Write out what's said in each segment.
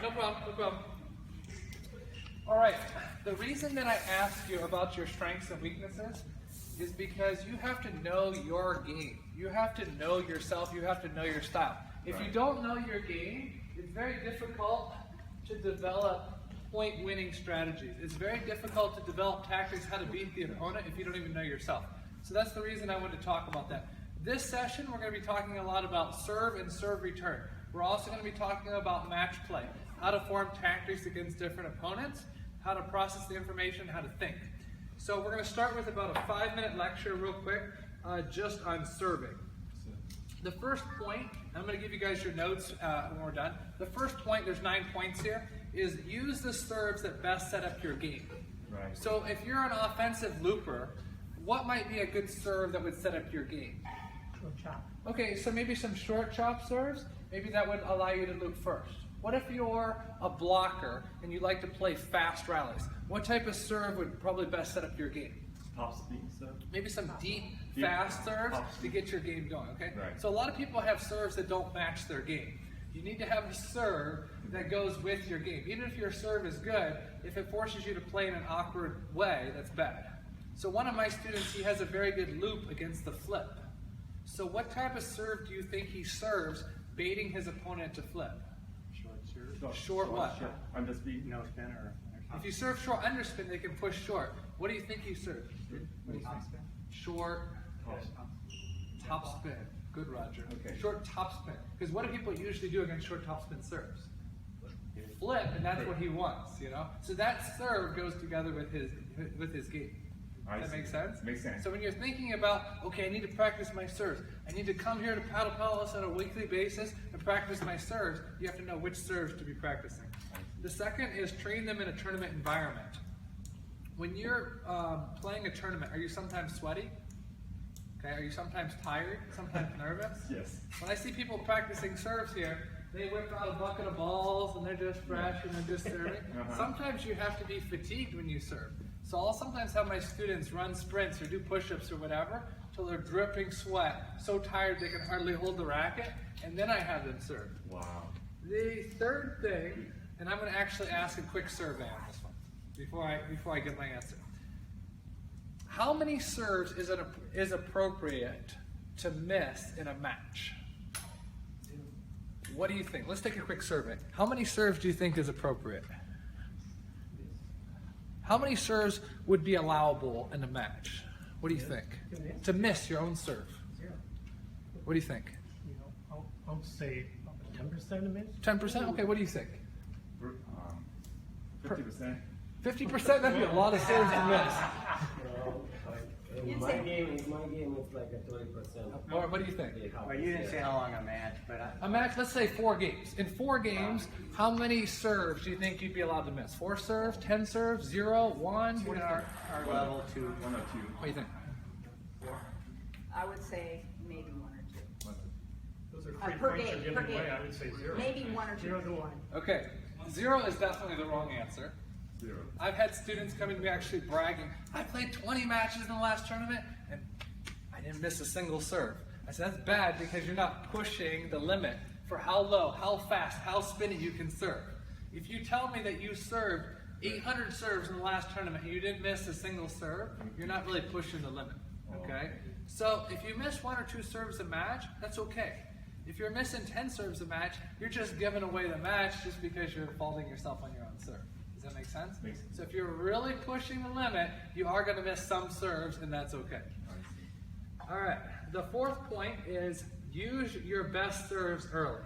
no problem, no problem. All right, the reason that I ask you about your strengths and weaknesses is because you have to know your game. You have to know yourself, you have to know your style. If you don't know your game, it's very difficult to develop point-winning strategies. It's very difficult to develop tactics, how to beat the opponent if you don't even know yourself. So that's the reason I wanted to talk about that. This session, we're going to be talking a lot about serve and serve return. We're also going to be talking about match play, how to form tactics against different opponents, how to process the information, how to think. So we're going to start with about a 5-minute lecture real quick, just on serving. The first point, I'm going to give you guys your notes when we're done. The first point, there's 9 points here, is use the serves that best set up your game. Right. So if you're an offensive looper, what might be a good serve that would set up your game? Short chop. Okay, so maybe some short chop serves, maybe that would allow you to loop first. What if you're a blocker and you like to play fast rallies? What type of serve would probably best set up your game? Top speed serve. Maybe some deep, fast serves to get your game going, okay? Right. So a lot of people have serves that don't match their game. You need to have a serve that goes with your game. Even if your serve is good, if it forces you to play in an awkward way, that's bad. So one of my students, he has a very good loop against the flip. So what type of serve do you think he serves, baiting his opponent to flip? Short what? Short. Underspeed. No spin or If you serve short underspin, they can push short. What do you think he serves? What do you top think? spin. Short top spin. Good, Roger. Okay. Short top spin. Because what do people usually do against short top spin serves? Flip, and that's what he wants, you know? So that serve goes together with his game. Does that make sense? Makes sense. So when you're thinking about, okay, I need to practice my serves, I need to come here to Paddle Palace on a weekly basis and practice my serves, you have to know which serves to be practicing. The second is train them in a tournament environment. When you're playing a tournament, are you sometimes sweaty? Okay, are you sometimes tired? Sometimes nervous? Yes. When I see people practicing serves here, they whip out a bucket of balls and they're just fresh and they're just serving. Sometimes you have to be fatigued when you serve. So I'll sometimes have my students run sprints or do push-ups or whatever till they're dripping sweat, so tired they can hardly hold the racket, and then I have them serve. Wow. The third thing, and I'm going to actually ask a quick survey on this one before I give my answer. How many serves is appropriate to miss in a match? What do you think? Let's take a quick survey. How many serves do you think is appropriate? How many serves would be allowable in a match? What do you think? To miss your own serve. What do you think? I would say 10% of miss. 10%? Okay, what do you think? 50%. 50%? That'd be a lot of serves to miss. In my game, it's like a 20%. Or what do you think? Well, you didn't say how long a match, but A match, let's say 4 games. In 4 games, how many serves do you think you'd be allowed to miss? 4 serves, 10 serves, 0, 1? What do you think? our level 2. 1 or 2. What do you think? I would say maybe 1 or 2. Those are Per 3 points game, you're per giving away. game. I would say 0. Maybe 1 or 2. 0 to 1. Okay, 0 is definitely the wrong answer. 0. I've had students coming to me actually bragging, I played 20 matches in the last tournament and I didn't miss a single serve. I said, that's bad because you're not pushing the limit for how low, how fast, how spinny you can serve. If you tell me that you served 800 serves in the last tournament and you didn't miss a single serve, you're not really pushing the limit, okay? So if you miss 1 or 2 serves a match, that's okay. If you're missing 10 serves a match, you're just giving away the match just because you're faulting yourself on your own serve. Does that make sense? Makes sense. So if you're really pushing the limit, you are going to miss some serves, and that's okay. All right, the fourth point is use your best serves early.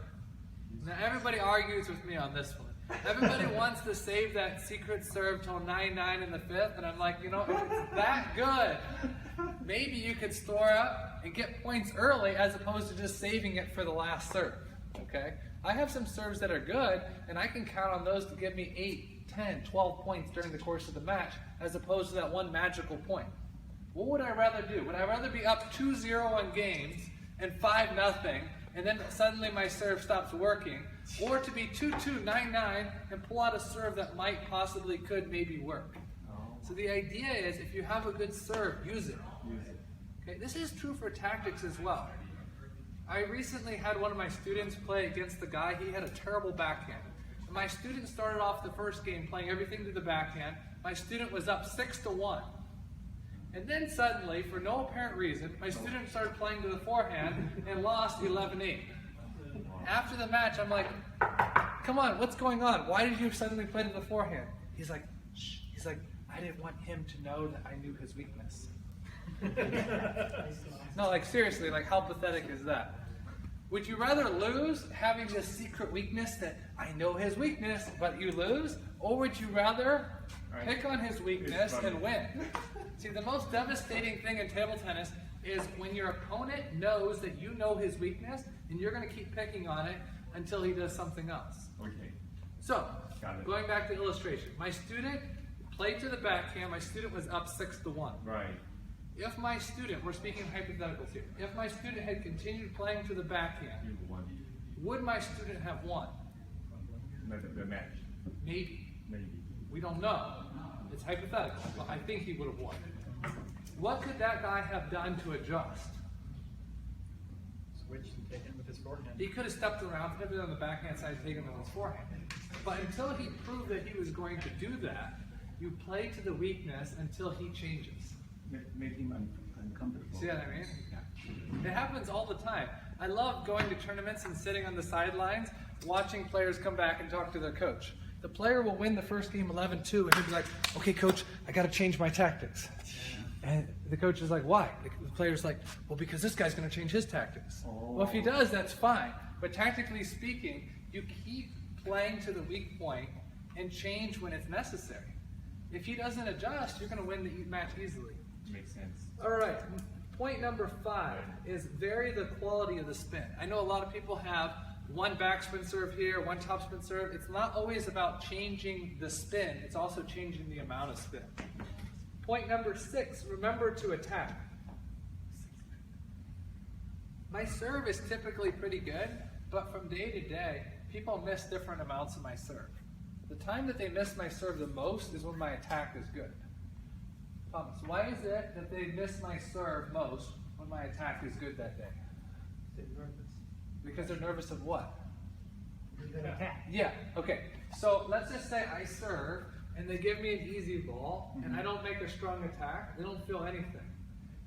Now everybody argues with me on this one. Everybody wants to save that secret serve till 9-9 in the 5th, and I'm like, you know, if it's that good, maybe you could store up and get points early as opposed to just saving it for the last serve, okay? I have some serves that are good, and I can count on those to give me 8, 10, 12 points during the course of the match as opposed to that one magical point. What would I rather do? Would I rather be up 2-0 on games and 5-0 and then suddenly my serve stops working, or to be 2-2, 9-9 and pull out a serve that might possibly could maybe work? So the idea is if you have a good serve, use it. Okay, this is true for tactics as well. I recently had one of my students play against the guy, he had a terrible backhand. my student started off the first game playing everything to the backhand. My student was up 6-1. And then suddenly, for no apparent reason, my student started playing to the forehand and lost 11-8. After the match, I'm like, come on, what's going on? Why did you suddenly play to the forehand? He's like, shh. He's like, I didn't want him to know that I knew his weakness. No, like seriously, like how pathetic is that? Would you rather lose having this secret weakness that I know his weakness, but you lose? Or would you rather pick on his weakness and win? See, the most devastating thing in table tennis is when your opponent knows that you know his weakness and you're going to keep picking on it until he does something else. Okay. So, Got it. going back to illustration, my student played to the backhand, my student was up 6-1. Right. If my student, we're speaking hypotheticals here, if my student had continued playing to the backhand, You won. would my student have won? The match. Maybe. Maybe. We don't know. It's hypothetical, but I think he would have won. What could that guy have done to adjust? Switch and take it with his forehand. He could have stepped around, pivoted on the backhand side, taken on his forehand. But until he proved that he was going to do that, you play to the weakness until he changes. Make him uncomfortable. See what I mean? It happens all the time. I love going to tournaments and sitting on the sidelines, watching players come back and talk to their coach. The player will win the first game 11-2, and he'll be like, okay, coach, I got to change my tactics. And the coach is like, why? The player's like, well, because this guy's going to change his tactics. Oh. Well, if he does, that's fine. But tactically speaking, you keep playing to the weak point and change when it's necessary. If he doesn't adjust, you're going to win the match easily. Makes sense. All right, point number 5 is vary the quality of the spin. I know a lot of people have one backspin serve here, one topspin serve. It's not always about changing the spin, it's also changing the amount of spin. Point number 6, remember to attack. My serve is typically pretty good, but from day to day, people miss different amounts of my serve. The time that they miss my serve the most is when my attack is good. Thomas, why is it that they miss my serve most when my attack is good that day? They're nervous. Because they're nervous of what? You're gonna attack. Yeah, okay. So let's just say I serve and they give me an easy ball and I don't make a strong attack, they don't feel anything.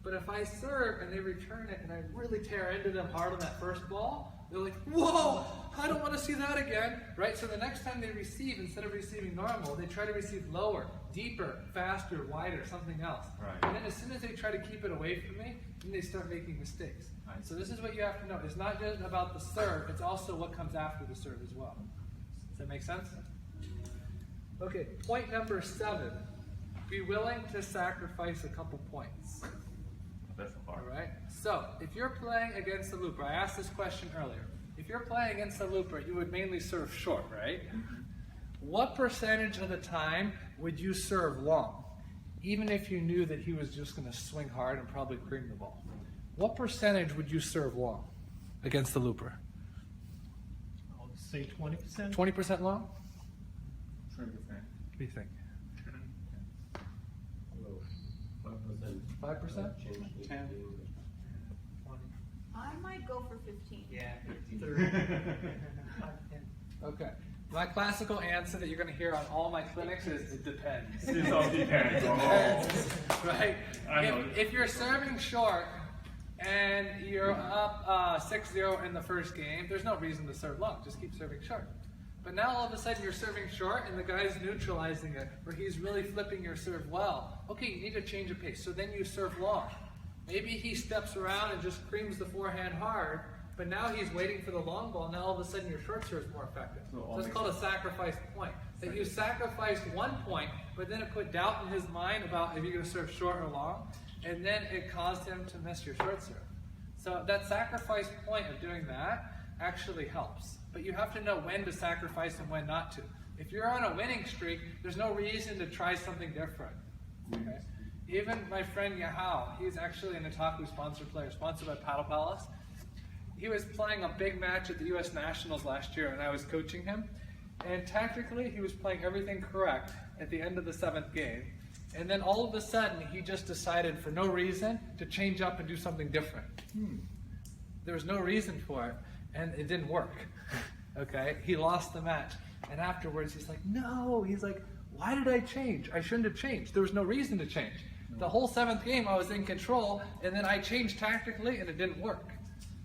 But if I serve and they return it and I really tear into them hard on that first ball, they're like, whoa, I don't want to see that again, right? So the next time they receive, instead of receiving normal, they try to receive lower, deeper, faster, wider, something else. Right. And then as soon as they try to keep it away from me, then they start making mistakes. Right. So this is what you have to know. It's not just about the serve, it's also what comes after the serve as well. Does that make sense? Okay, point number 7. Be willing to sacrifice a couple points. That's hard. All right. So if you're playing against the looper, I asked this question earlier. If you're playing against the looper, you would mainly serve short, right? What percentage of the time would you serve long, even if you knew that he was just going to swing hard and probably cream the ball? What percentage would you serve long against the looper? I'll say 20%. 20% long? 20%. What do you think? 5%. 5%? 10. I might go for 15. Yeah. 5, 10. Okay. My classical answer that you're going to hear on all my clinics is it depends. It all depends. Depends, right? I know. If you're serving short and you're up 6-0 in the first game, there's no reason to serve long. Just keep serving short. But now all of a sudden you're serving short and the guy's neutralizing it, or he's really flipping your serve well. Okay, you need to change a pace. So then you serve long. Maybe he steps around and just creams the forehand hard, but now he's waiting for the long ball. Now all of a sudden your short serve is more effective. So it's called a sacrifice point. That you sacrificed one point, but then it put doubt in his mind about if you're going to serve short or long, and then it caused him to miss your short serve. So that sacrifice point of doing that actually helps. But you have to know when to sacrifice and when not to. If you're on a winning streak, there's no reason to try something different. Okay? Even my friend Yahao, he's actually an Otaku sponsored player, sponsored by Paddle Palace. He was playing a big match at the US Nationals last year, and I was coaching him. And tactically, he was playing everything correct at the end of the 7th game. And then all of a sudden, he just decided for no reason to change up and do something different. There was no reason for it, and it didn't work. Okay, he lost the match, and afterwards he's like, no. He's like, why did I change? I shouldn't have changed. There was no reason to change. The whole 7th game I was in control, and then I changed tactically, and it didn't work.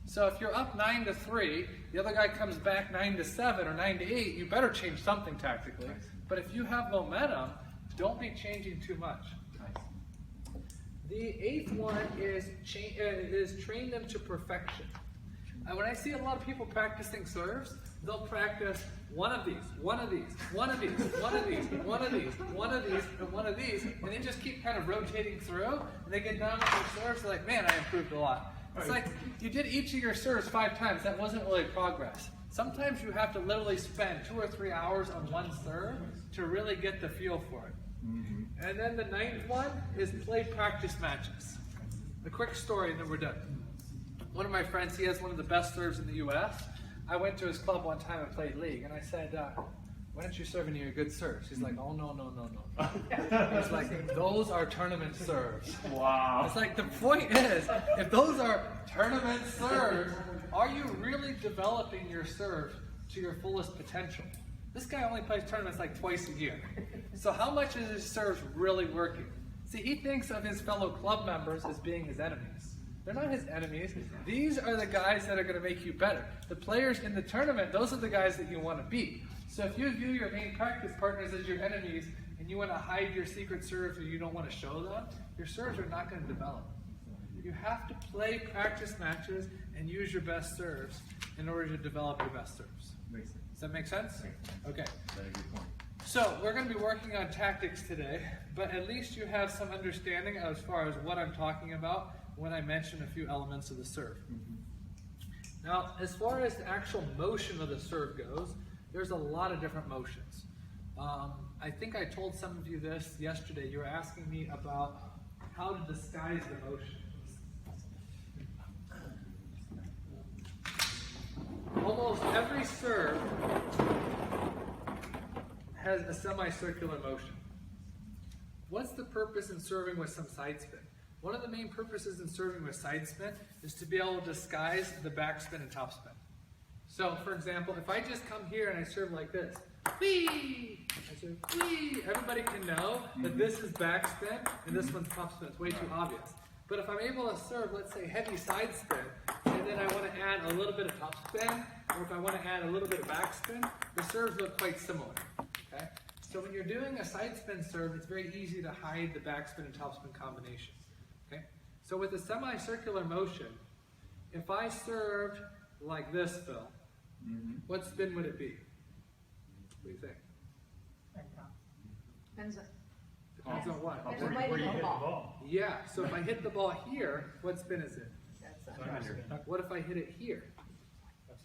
So if you're up 9-3, the other guy comes back 9-7 or 9-8, you better change something tactically. But if you have momentum, don't be changing too much. The 8th one is train them to perfection. When I see a lot of people practicing serves, they'll practice one of these, one of these, one of these, one of these, one of these, one of these, and one of these, and they just keep kind of rotating through, and they get done with their serves, they're like, man, I improved a lot. It's like, you did each of your serves 5 times, that wasn't really progress. Sometimes you have to literally spend 2 or 3 hours on one serve to really get the feel for it. And then the 9th one is play practice matches. A quick story and then we're done. One of my friends, he has one of the best serves in the US. I went to his club one time and played league, and I said, why don't you serve any of your good serves? He's like, oh, no. He's like, those are tournament serves. Wow. It's like, the point is, if those are tournament serves, are you really developing your serve to your fullest potential? This guy only plays tournaments like twice a year. So how much is his serves really working? See, he thinks of his fellow club members as being his enemies. They're not his enemies. These are the guys that are going to make you better. The players in the tournament, those are the guys that you want to beat. So if you view your main practice partners as your enemies and you want to hide your secret serves or you don't want to show them, your serves are not going to develop. You have to play practice matches and use your best serves in order to develop your best serves. Makes sense. Does that make sense? Okay. Very good point. So we're going to be working on tactics today, but at least you have some understanding as far as what I'm talking about when I mention a few elements of the serve. Now, as far as the actual motion of the serve goes, there's a lot of different motions. I think I told some of you this yesterday. You were asking me about how to disguise the motion. Almost every serve has a semicircular motion. What's the purpose in serving with some side spin? One of the main purposes in serving with side spin is to be able to disguise the backspin and topspin. So, for example, if I just come here and I serve like this, whee! I serve whee! Everybody can know that this is backspin and this one's topspin. It's way too obvious. But if I'm able to serve, let's say, heavy side spin, and then I want to add a little bit of topspin, or if I want to add a little bit of backspin, the serves look quite similar. Okay? So when you're doing a side spin serve, it's very easy to hide the backspin and topspin combination. Okay? So with a semicircular motion, if I served like this, Phil, what spin would it be? What do you think? Depends on, Depends on what? depends Where on where you you hit hit the the ball. ball. Yeah, so if I hit the ball here, what spin is it? That's What if I hit it here?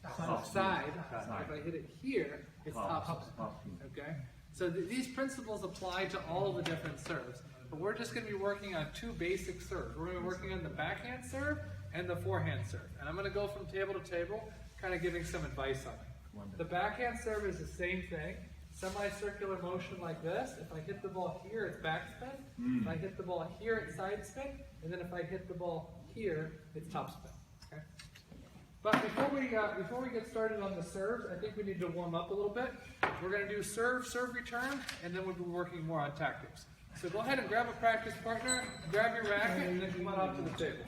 Top Side. Side. If I hit it here, it's top spin. Okay? So these principles apply to all the different serves. But we're just going to be working on 2 basic serves. We're going to be working on the backhand serve and the forehand serve. And I'm going to go from table to table, kind of giving some advice on it. The backhand serve is the same thing. Semicircular motion like this. If I hit the ball here, it's backspin. If I hit the ball here, it's side spin. And then if I hit the ball here, it's topspin. Okay? But before we get started on the serves, I think we need to warm up a little bit. We're going to do serve, return, and then we'll be working more on tactics. So go ahead and grab a practice partner, grab your racket, and then come on out to the table.